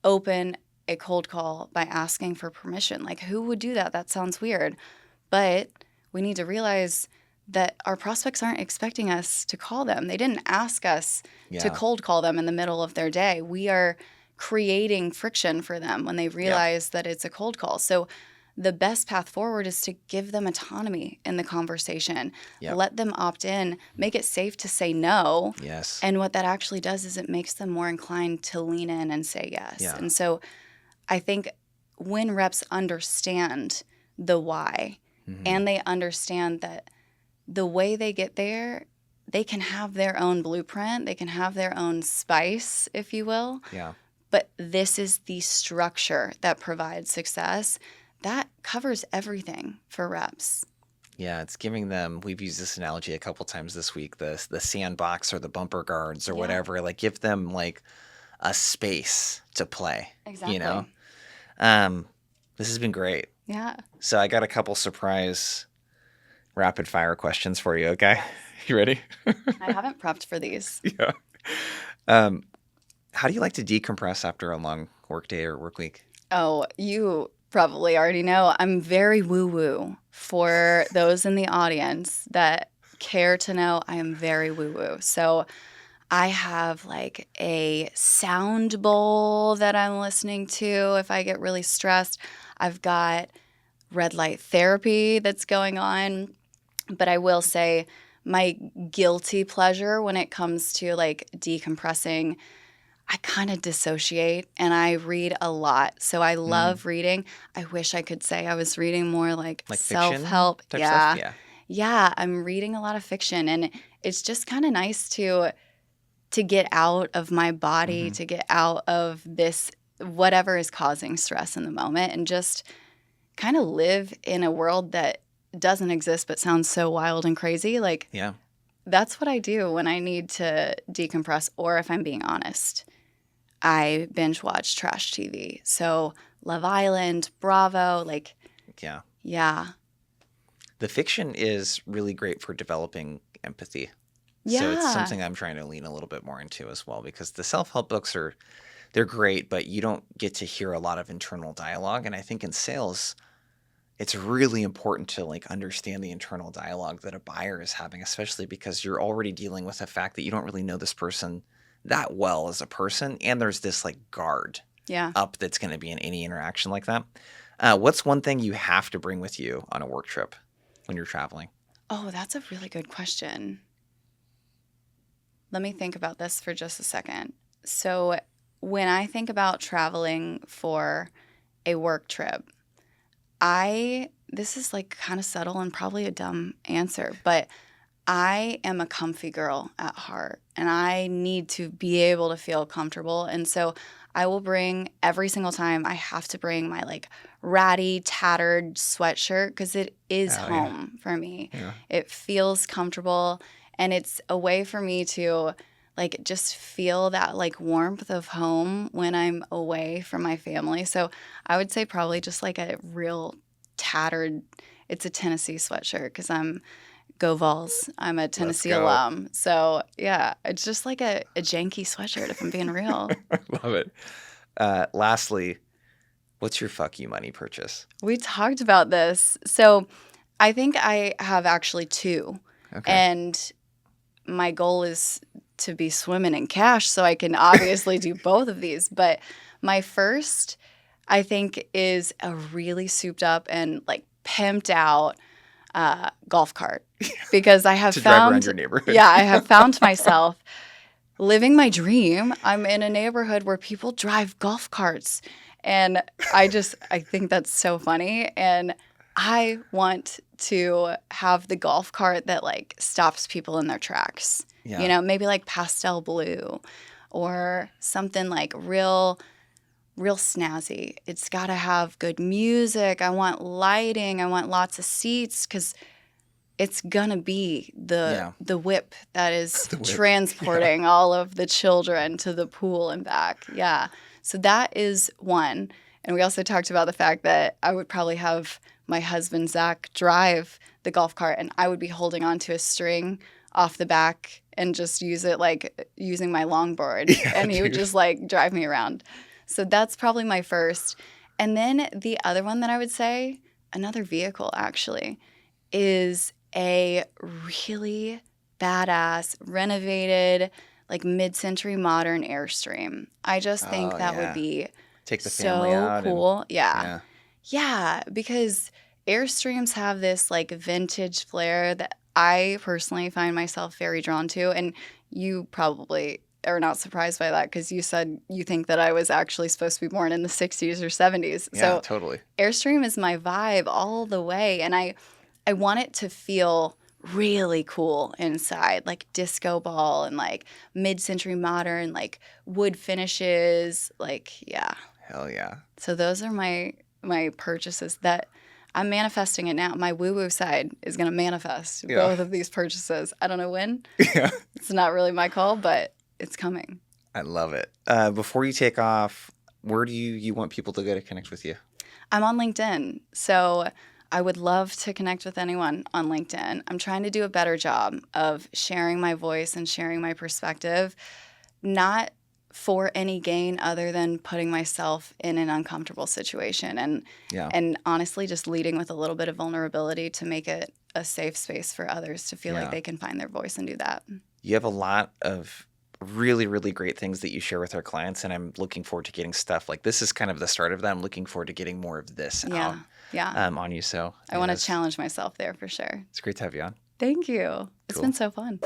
open a cold call by asking for permission? Like, who would do that? That sounds weird. But we need to realize that our prospects aren't expecting us to call them. They didn't ask us to cold call them in the middle of their day. We are creating friction for them when they realize that it's a cold call. So the best path forward is to give them autonomy in the conversation. Let them opt in, make it safe to say no. Yes. And what that actually does is it makes them more inclined to lean in and say yes. Yeah. And so I think when reps understand the why and they understand that the way they get there, they can have their own blueprint, they can have their own spice, if you will. Yeah. But this is the structure that provides success. That covers everything for reps. Yeah, it's giving them, we've used this analogy a couple times this week, the sandbox or the bumper guards or whatever, like give them like a space to play. Exactly. You know? This has been great. Yeah. So I got a couple surprise rapid fire questions for you, okay? Yes. You ready? I haven't prepped for these. Yeah. How do you like to decompress after a long work day or work week? Oh, you probably already know. I'm very woo-woo. For those in the audience that care to know, I am very woo-woo. So I have like a sound bowl that I'm listening to if I get really stressed. I've got red light therapy that's going on. But I will say my guilty pleasure when it comes to like decompressing, I kind of dissociate and I read a lot. So I love reading. I wish I could say I was reading more like self-help. Type stuff? Yeah. Yeah, I'm reading a lot of fiction and it's just kind of nice to get out of my body, to get out of this whatever is causing stress in the moment and just kind of live in a world that doesn't exist but sounds so wild and crazy. Like, that's what I do when I need to decompress, or if I'm being honest, I binge watch trash TV. So Love Island, Bravo, like, yeah. The fiction is really great for developing empathy. Yeah. So it's something I'm trying to lean a little bit more into as well, because the self-help books they're great, but you don't get to hear a lot of internal dialogue. And I think in sales, it's really important to like understand the internal dialogue that a buyer is having, especially because you're already dealing with the fact that you don't really know this person that well as a person. And there's this like guard up that's going to be in any interaction like that. What's one thing you have to bring with you on a work trip when you're traveling? Oh, that's a really good question. Let me think about this for just a second. So when I think about traveling for a work trip, this is like kind of subtle and probably a dumb answer, but I am a comfy girl at heart and I need to be able to feel comfortable. And so I will bring every single time I have to bring my like ratty, tattered sweatshirt because it is home for me. Yeah. It feels comfortable and it's a way for me to like just feel that like warmth of home when I'm away from my family. So I would say probably just like a real tattered, it's a Tennessee sweatshirt because Go Vols. I'm a Tennessee alum. So yeah, it's just like a janky sweatshirt if I'm being real. Love it. Lastly, what's your fuck you money purchase? We talked about this. So I think I have actually two. Okay. And my goal is to be swimming in cash so I can obviously do both of these. But my first, I think, is a really souped up and like pimped out golf cart because I have to found drive around your neighborhood. Yeah, I have found myself living my dream. I'm in a neighborhood where people drive golf carts and I think that's so funny and I want to have the golf cart that like stops people in their tracks. Yeah. You know, maybe like pastel blue or something like real real snazzy. It's got to have good music. I want lighting. I want lots of seats because it's gonna be Yeah. the whip that is The whip. transporting all of the children to the pool and back. Yeah. So that is one. And we also talked about the fact that I would probably have my husband Zach drive the golf cart, and I would be holding onto a string off the back and just use it like using my longboard, Yeah, and he would dude. just like drive me around. So that's probably my first. And then the other one that I would say, another vehicle actually, is a really badass, renovated, like mid-century modern Airstream. I just think Oh, that would yeah. be Take the family so out and cool. Yeah. yeah. Yeah, because Airstreams have this like vintage flair that I personally find myself very drawn to. And you probably are not surprised by that because you said you think that I was actually supposed to be born in the 60s or 70s. Yeah, So totally. Airstream is my vibe all the way. And I want it to feel really cool inside, like disco ball and like mid-century modern, like wood finishes. Like, yeah. Hell yeah. So those are my purchases that I'm manifesting it now. My woo-woo side is going to manifest Yeah. both of these purchases. I don't know when. Yeah. It's not really my call, but it's coming. I love it. Before you take off, where do you want people to go to connect with you? I'm on LinkedIn, so I would love to connect with anyone on LinkedIn. I'm trying to do a better job of sharing my voice and sharing my perspective, not for any gain other than putting myself in an uncomfortable situation Yeah. and honestly just leading with a little bit of vulnerability to make it a safe space for others to feel Yeah. like they can find their voice and do that. You have a lot of really, really great things that you share with our clients, and I'm looking forward to getting stuff like this is kind of the start of that. I'm looking forward to getting more of this out Yeah. on you. So I want to yes, challenge myself there for sure. it's great to have you on. Thank you. It's Cool. been so fun.